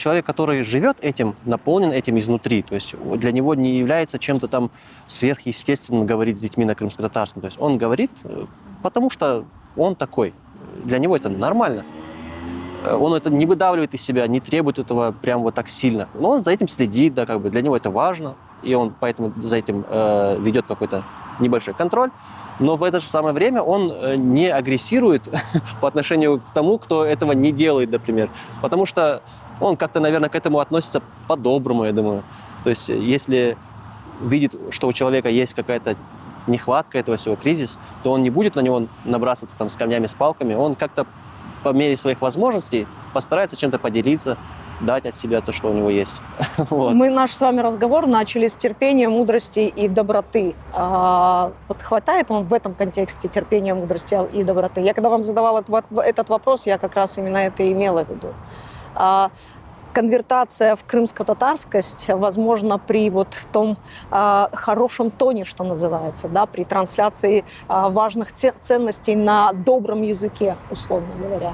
Человек, который живет этим, наполнен этим изнутри, то есть для него не является чем-то там сверхъестественным говорить с детьми на крымско-татарском. То есть он говорит, потому что он такой. Для него это нормально. Он это не выдавливает из себя, не требует этого прям вот так сильно. Но он за этим следит, да, как бы для него это важно, и он поэтому за этим ведет какой-то небольшой контроль. Но в это же самое время он не агрессирует по отношению к тому, кто этого не делает, например. Потому что он как-то, наверное, к этому относится по-доброму, я думаю. То есть если видит, что у человека есть какая-то нехватка этого всего, кризис, то он не будет на него набрасываться там с камнями, с палками. Он как-то по мере своих возможностей постарается чем-то поделиться, дать от себя то, что у него есть. Вот. Мы наш с вами разговор начали с терпения, мудрости и доброты. Вот хватает вам в этом контексте терпения, мудрости и доброты? Я когда вам задавала этот вопрос, я как раз именно это и имела в виду. Конвертация в крымско-татарскость возможно при вот в том хорошем тоне, что называется, да, при трансляции важных ценностей на добром языке, условно говоря.